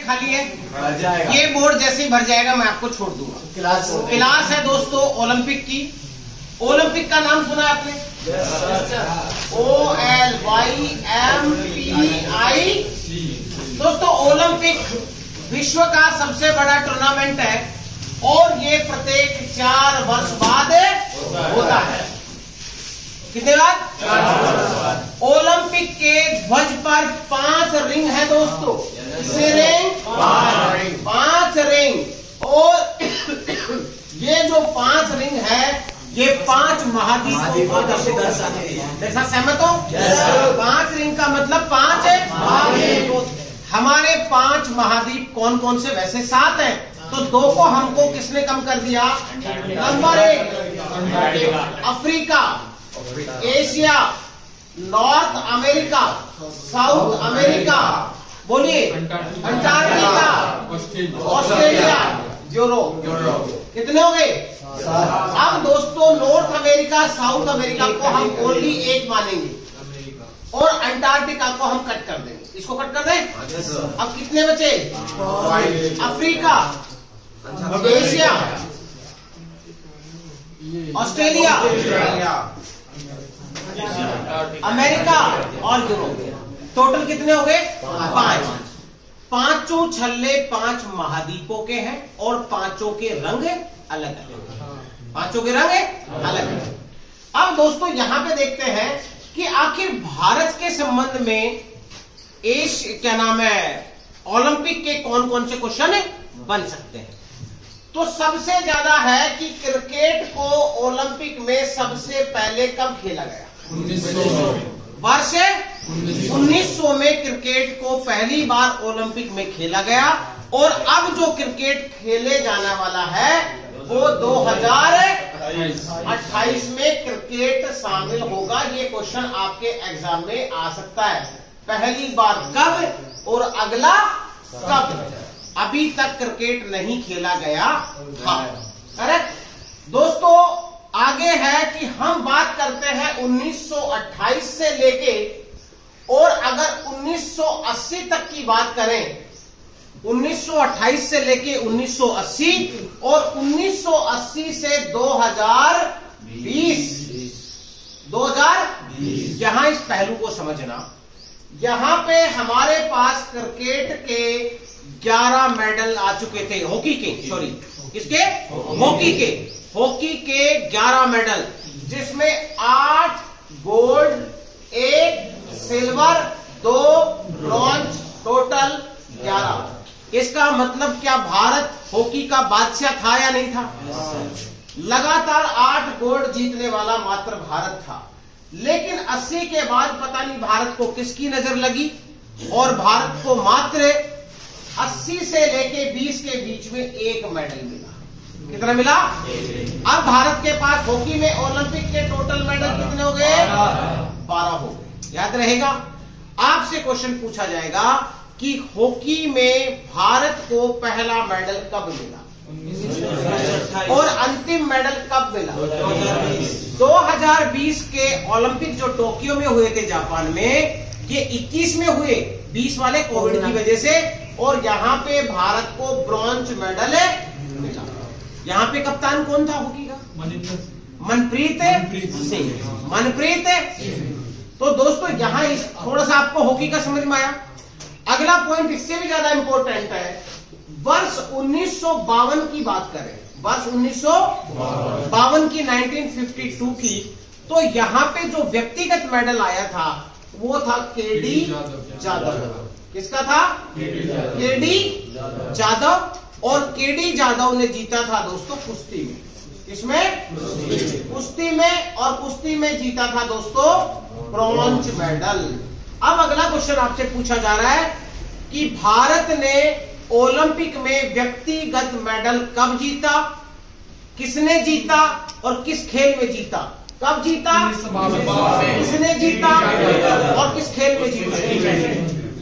खाली है? ये बोर्ड जैसे ही भर जाएगा मैं आपको छोड़ दूंगा। क्लास है दोस्तों ओलंपिक की। ओलंपिक का नाम सुना आपने? OLYMPIC। दोस्तों ओलंपिक विश्व का सबसे बड़ा टूर्नामेंट है और ये प्रत्येक 4 वर्ष बाद होता है। कितने बाद? 4 वर्ष बाद। ओलंपिक के ध्वज पर 5 रिंग है दोस्तों। कितने रिंग? 5 रिंग। और ये जो 5 रिंग है ये 5 महाद्वीपों को दर्शाते हैं। सहमत हो? 5 रिंग का मतलब 5 महाद्वीप। हमारे 5 महाद्वीप कौन कौन से? वैसे 7 हैं, तो 2 को हमको किसने कम कर दिया? Number 1 Africa, Asia, north America, south America, बोलिए अंटार्कटिका, ऑस्ट्रेलिया, यूरोप। कितने हो गए? अब दोस्तों नॉर्थ अमेरिका, साउथ अमेरिका को हम ओनली 1 मानेंगे और अंटार्कटिका को हम कट कर देंगे। इसको कट कर दें। अब कितने बचे? अफ्रीका, एशिया, ऑस्ट्रेलिया, अमेरिका और यूरोप। टोटल कितने हो गए? 5। 5 छल्ले 5 महाद्वीपों के हैं और 5 के रंग अलग अलग। 5 के रंग अलग अलग। अब दोस्तों यहां पे देखते हैं कि आखिर भारत के संबंध में क्या नाम है ओलंपिक के कौन कौन से क्वेश्चन बन सकते हैं। तो सबसे ज्यादा है कि क्रिकेट को ओलंपिक में सबसे पहले कब खेला गया? 1900। वर्ष 1900 में क्रिकेट को पहली बार ओलंपिक में खेला गया और अब जो क्रिकेट खेले जाने वाला है वो 2028 में क्रिकेट शामिल होगा। ये क्वेश्चन आपके एग्जाम में आ सकता है। पहली बार कब और अगला कब? अभी तक क्रिकेट नहीं खेला गया था। करेक्ट दोस्तों। आगे है कि हम बात करते हैं 1928 से लेके, और अगर 1980 तक की बात करें, 1928 से लेके 1980 और 1980 से 2020। यहां इस पहलू को समझना। यहां पे हमारे पास क्रिकेट के 11 मेडल आ चुके थे। हॉकी के, सॉरी किसके? हॉकी के 11 मेडल, जिसमें 8 गोल्ड, 1 सिल्वर, 2 ब्रॉन्ज, टोटल 11। इसका मतलब क्या भारत हॉकी का बादशाह था या नहीं था? लगातार 8 गोल्ड जीतने वाला मात्र भारत था। लेकिन 80 के बाद पता नहीं भारत को किसकी नजर लगी और भारत को मात्र 80 से लेके 20 के बीच में 1 मेडल मिला। कितना मिला? अब भारत के पास हॉकी में ओलंपिक के टोटल मेडल कितने हो गए? 12 हो गए। याद रहेगा। आपसे क्वेश्चन पूछा जाएगा कि हॉकी में भारत को पहला मेडल कब मिला और अंतिम मेडल कब मिला? 2020 के ओलंपिक जो टोक्यो में हुए थे जापान में, ये 21 में हुए, 20 वाले कोविड की वजह से, और यहाँ पे भारत को ब्रॉन्ज मेडल मिला। यहाँ पे कप्तान कौन था हॉकी का? मनप्रीत सिंह। तो दोस्तों यहाँ थोड़ा सा आपको हॉकी का समझ में आया। अगला पॉइंट इससे भी ज्यादा इंपॉर्टेंट है। वर्ष 1952 की बात करें, वर्ष 1952 की, 1952 की, तो यहाँ पे जो व्यक्तिगत मेडल आया था वो था केडी जाधव। किसका था? केडी जाधव। और केडी जाधव ने जीता था दोस्तों कुश्ती में। किसमें? कुश्ती में। और कुश्ती में जीता था दोस्तों ब्रॉन्ज मेडल। अब अगला क्वेश्चन आपसे पूछा जा रहा है कि भारत ने ओलंपिक में व्यक्तिगत मेडल कब जीता, किसने जीता और किस खेल में जीता? कब जीता, किसने जीता और किस खेल में जीता?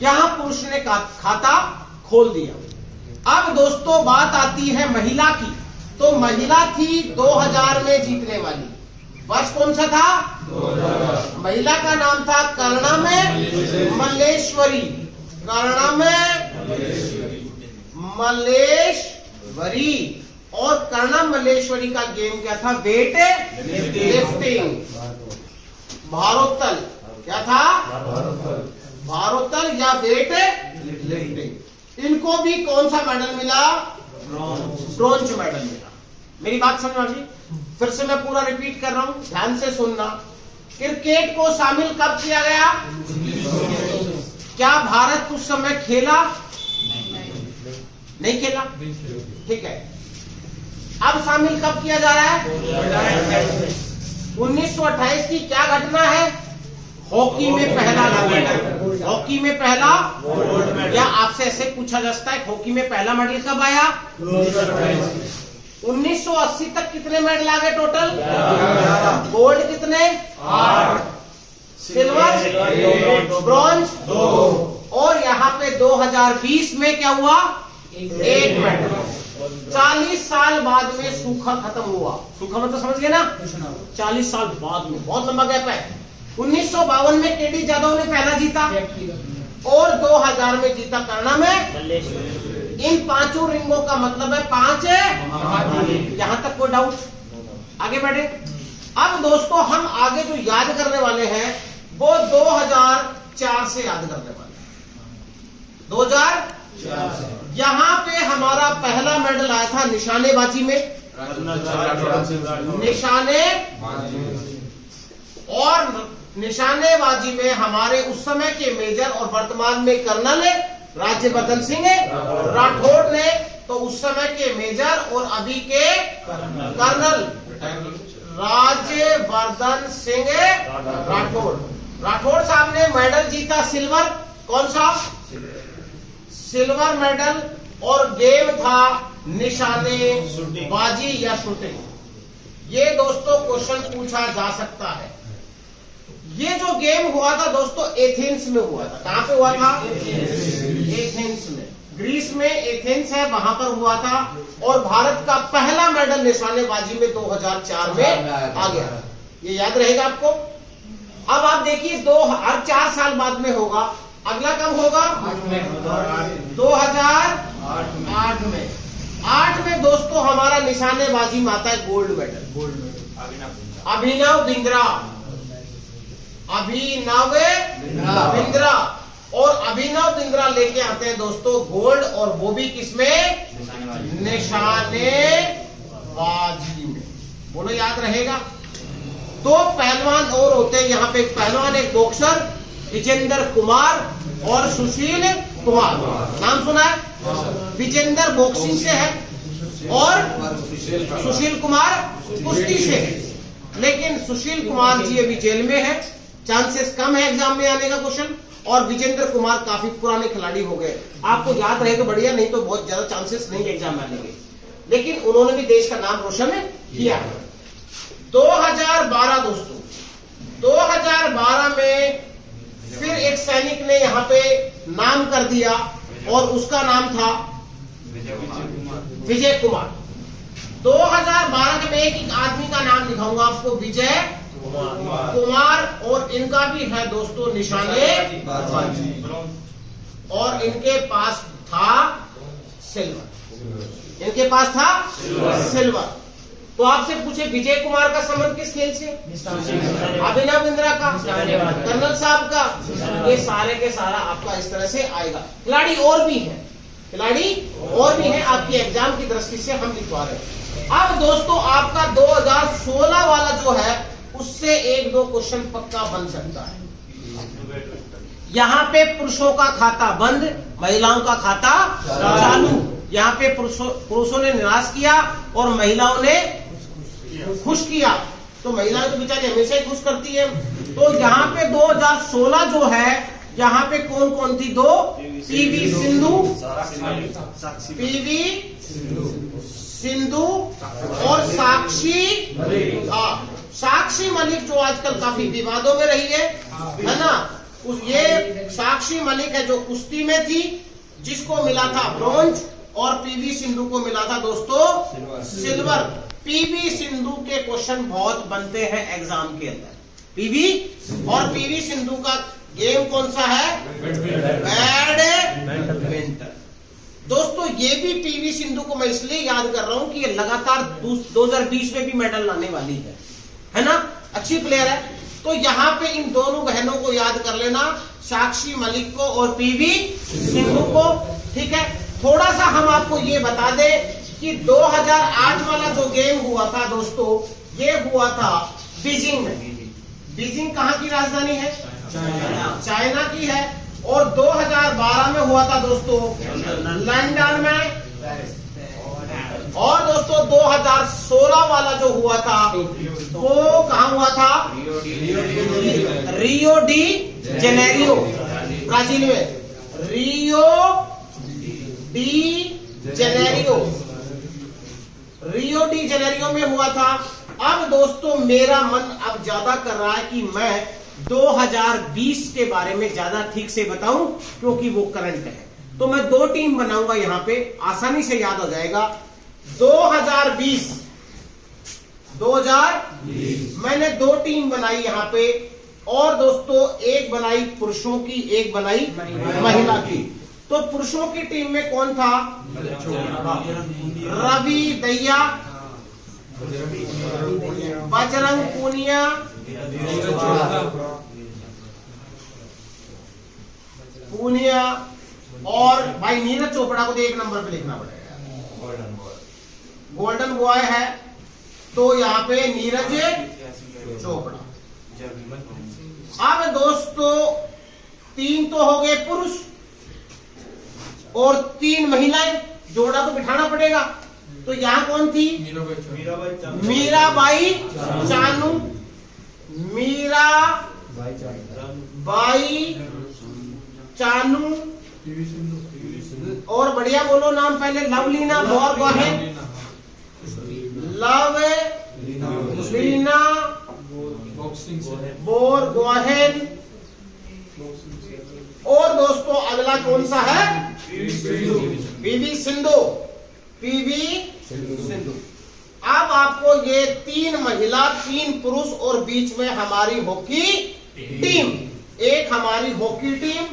यहां पुरुष ने खाता खोल दिया। अब दोस्तों बात आती है महिला की। तो महिला थी 2000 में जीतने वाली। वर्ष कौन सा था? 2000। महिला का नाम था कर्णम मल्लेश्वरी। कर्णम मल्लेश्वरी, और कर्णम मल्लेश्वरी का गेम क्या था? Weight lifting. भारोत्तल क्या था? भारोत्तल या वेट लिफ्टिंग। इनको भी कौन सा मेडल मिला? ब्रॉन्ज मेडल मिला। मेरी बात समझ आ गई? फिर से मैं पूरा रिपीट कर रहा हूं, ध्यान से सुनना। क्रिकेट को शामिल कब किया गया? क्या भारत उस समय खेला? नहीं खेला, ठीक है। अब शामिल कब किया जा रहा है? 1928 की क्या घटना है? हॉकी में पहला मेडल। हॉकी में पहला, या आपसे ऐसे पूछा जा सकता है हॉकी में पहला मेडल कब आया? 1980 तक कितने मेडल आ गए टोटल? गोल्ड कितने? 8, सिल्वर, ब्रॉन्ज 2, और यहाँ पे 2020 में क्या हुआ? 1 मेडल। 40 साल बाद में सूखा खत्म हुआ। सूखा मतलब समझ गए ना? 40 साल बाद में, बहुत लंबा गैप है। 1952 में केडी जाधव ने पहला जीता, और 2000 में जीता कर्णम में। इन 5 रिंगों का मतलब है 5 यहां तक कोई डाउट? आगे बढ़े। अब दोस्तों हम आगे जो याद करने वाले हैं वो 2004 से याद करने वाले हैं। 2004 यहां पे हमारा पहला मेडल आया था निशानेबाजी में। निशानेबाजी में हमारे उस समय के मेजर और वर्तमान में कर्नल राज्यवर्धन सिंह राठौड़ ने, तो उस समय के मेजर और अभी के कर्नल राज्यवर्धन सिंह राठौड़ साहब ने मेडल जीता सिल्वर। कौन सा? सिल्वर मेडल, और गेम था निशानेबाजी या शूटिंग। ये दोस्तों क्वेश्चन पूछा जा सकता है। ये जो गेम हुआ था दोस्तों एथेंस में हुआ था। कहां पे हुआ था? एथेंस में, ग्रीस में एथेंस है, वहां पर हुआ था। और भारत का पहला मेडल निशानेबाजी में 2004 में आ गया। ये याद रहेगा आपको। अब आप देखिए हर 4 साल बाद में होगा। अगला कब होगा? 2008 में। 8 में दोस्तों हमारा निशानेबाजी में आता है गोल्ड मेडल। अभिनव बिंद्रा, और अभिनव बिंद्रा लेके आते हैं दोस्तों गोल्ड, और वो भी किसमें? निशानेबाजी में। बोलो याद रहेगा। 2 पहलवान और होते हैं यहाँ पे, एक पहलवान एक बॉक्सर विजेंद्र कुमार और सुशील कुमार। नाम सुना है? विजेंद्र बॉक्सिंग से है और सुशील कुमार कुश्ती से है। लेकिन सुशील कुमार जी अभी जेल में है, चांसेस कम है एग्जाम में आने का क्वेश्चन। और विजेंद्र कुमार काफी पुराने खिलाड़ी हो गए, आपको याद रहेगा बढ़िया, नहीं तो बहुत ज्यादा चांसेस नहीं एग्जाम में आने के। लेकिन उन्होंने भी देश का नाम रोशन किया है। 2012 दोस्तों, 2012 में फिर एक सैनिक ने यहाँ पे नाम कर दिया, और उसका नाम था विजय कुमार। 2012 में एक आदमी का नाम दिखाऊंगा आपको, विजय कुमार, और इनका भी है दोस्तों निशानेबाजी, और इनके पास था सिल्वर। इनके पास था सिल्वर। तो आपसे पूछे विजय कुमार का संबंध किस खेल से? अभिनव बिंद्रा का, कर्नल साहब का। ये सारे के सारा आपका इस तरह से आएगा। खिलाड़ी और भी हैं, आपकी एग्जाम की दृष्टि से हम लिखवा रहे हैं। अब दोस्तों आपका 2016 वाला जो है उससे 1-2 क्वेश्चन पक्का बन सकता है। यहाँ पे पुरुषों का खाता बंद, महिलाओं का खाता चालू। यहाँ पे पुरुषों ने निराश किया और महिलाओं ने खुश किया। तो महिलाएं तो बेचारी हमेशा ही खुश करती है। तो यहाँ पे 2016 जो है, यहाँ पे कौन कौन थी? 2 पीवी सिंधु और साक्षी। साक्षी मलिक जो आजकल काफी विवादों में रही है ना। ये साक्षी मलिक है जो कुश्ती में थी, जिसको मिला था ब्रॉन्ज, और पीवी सिंधु को मिला था दोस्तों सिल्वर। पीवी सिंधु के क्वेश्चन बहुत बनते हैं एग्जाम के अंदर। पीवी सिंधु का गेम कौन सा है? बैडमिंटन। दोस्तों ये भी पीवी सिंधु को मैं इसलिए याद कर रहा हूं कि ये लगातार 2020 में भी मेडल लाने वाली है ना, अच्छी प्लेयर है। तो यहाँ पे इन दोनों बहनों को याद कर लेना, साक्षी मलिक को और पीवी सिंधु को, ठीक है। थोड़ा सा हम आपको ये बता दें कि 2008 वाला जो गेम हुआ था दोस्तों, ये हुआ था बीजिंग में। बीजिंग कहाँ की राजधानी है? चाइना की है। और 2012 में हुआ था दोस्तों लंदन में। और दोस्तों 2016 वाला जो हुआ था वो कहाँ हुआ था? रियो डी जेनेरियो, ब्राजील में। Rio de Janeiro, Rio de Janeiro में हुआ था। अब दोस्तों मेरा मन अब ज्यादा कर रहा है कि मैं 2020 के बारे में ज्यादा ठीक से बताऊं, क्योंकि वो करंट है। तो मैं 2 टीम बनाऊंगा, यहां पे आसानी से याद हो जाएगा। 2020 मैंने 2 टीम बनाई यहां पे, और दोस्तों एक बनाई पुरुषों की, एक बनाई महिला की। तो पुरुषों की टीम में कौन था? रवि दहिया, बजरंग पूनिया, और भाई नीरज चोपड़ा को तो 1 नंबर पे लिखना पड़ेगा, गोल्डन बॉय है। तो यहाँ पे नीरज चोपड़ा। अब दोस्तों 3 तो हो गए पुरुष और 3 महिलाएं, जोड़ा तो बिठाना पड़ेगा। तो यहाँ कौन थी? मीराबाई चानू, मीराबाई चानू, और बढ़िया बोलो नाम पहले, लवलीना बोरगोहेन, लवलीना बोरगोहेन। और दोस्तों अगला कौन सा है? PV Sindhu, PV Sindhu. अब आपको ये 3 महिला, 3 पुरुष और बीच में हमारी हॉकी टीम, एक हमारी हॉकी टीम।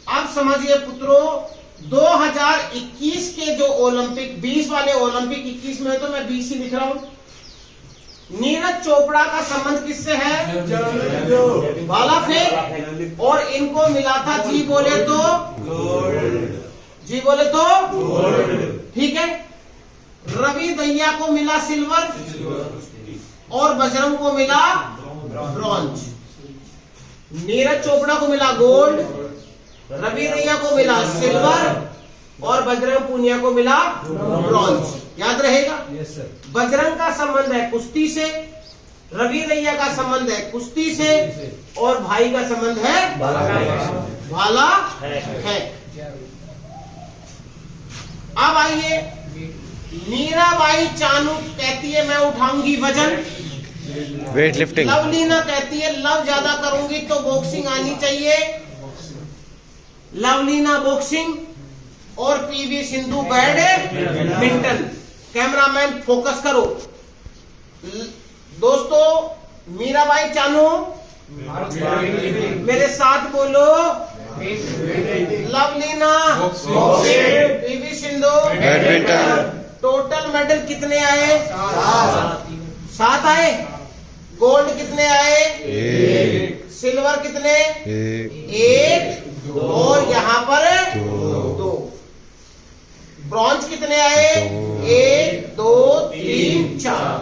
अब समझिए पुत्रों, 2021 के जो ओलंपिक, 20 वाले ओलंपिक 21 में, तो मैं 20 ही लिख रहा हूं। नीरज चोपड़ा का संबंध किससे है? भाला फेंक। और इनको मिला था जी बोले तो ठीक है। रवि दहिया को मिला सिल्वर और बजरंग को मिला ब्रॉन्ज। नीरज चोपड़ा को मिला गोल्ड, रवि दहिया को मिला सिल्वर और बजरंग पूनिया को मिला ब्रॉन्ज। याद रहेगा? Yes sir. बजरंग का संबंध है कुश्ती से, रवि दहिया का संबंध है कुश्ती से, और भाई का संबंध है भाला है। अब आइए, मीराबाई चानू कहती है मैं उठाऊंगी वजन, वेट लिफ्टिंग। लवलीना कहती है लव ज्यादा करूंगी तो बॉक्सिंग आनी चाहिए, लवलीना बॉक्सिंग, और PV Sindhu badminton. Cameraman focus करो। दोस्तों मीराबाई चानू मेरे साथ बोलो, Lovlina PV Sindhu badminton. Total medal कितने आए? 7 आए। गोल्ड कितने आए? 1। सिल्वर कितने? 1। और यहाँ पर 2। ब्रॉन्ज कितने आए? 1 2 3 4।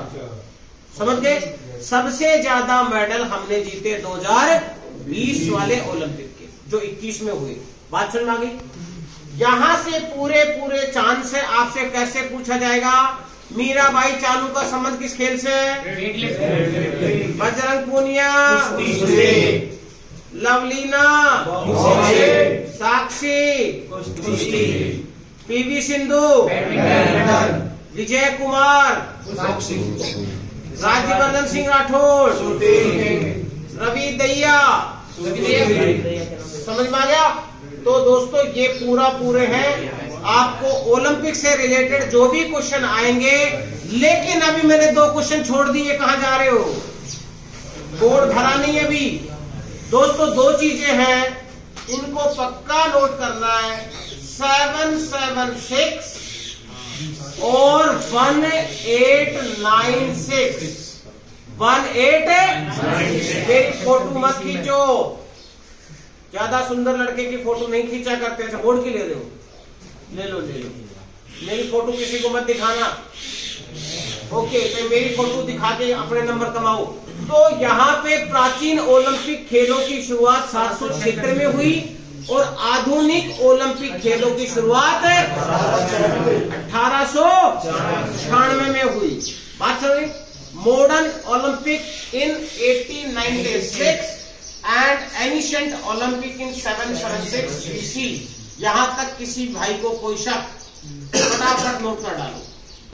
समझ गए? सबसे ज्यादा मेडल हमने जीते 2020 वाले ओलंपिक के, जो 21 में हुए। बात समझ आ गई? यहां से पूरे चांद से आपसे कैसे पूछा जाएगा? मीराबाई चानू का संबंध किस खेल से? बजरंग पूनिया, लवलीना, साक्षी, पीवी सिंधु, विजय कुमार, राज्यवर्धन सिंह राठौड़, रवि दहिया। समझ में आ गया? तो दोस्तों ये पूरे हैं। आपको ओलंपिक से रिलेटेड जो भी क्वेश्चन आएंगे, लेकिन अभी मैंने 2 क्वेश्चन छोड़ दिए। कहां जा रहे हो? बोर्ड भरा नहीं है अभी। दोस्तों 2 चीजें हैं। इनको पक्का नोट करना है। 776 और 1896। 1896। मेरी फोटो मत खींचो, ज्यादा सुंदर लड़के की फोटो नहीं खींचा करते। अच्छा बोर्ड की ले लो, ले लो, ले लो। मेरी फोटो किसी को मत दिखाना। ओके, तो मेरी फोटो दिखा के अपने नंबर कमाओ। तो यहाँ पे प्राचीन ओलंपिक खेलों की शुरुआत 776 में हुई और आधुनिक ओलंपिक खेलों की शुरुआत 1896 में हुई। बात समझ? Modern Olympic in 1896 and ancient Olympic in 776 BC। यहां तक किसी भाई को कोई शक, फटाफट नोट कर डालो।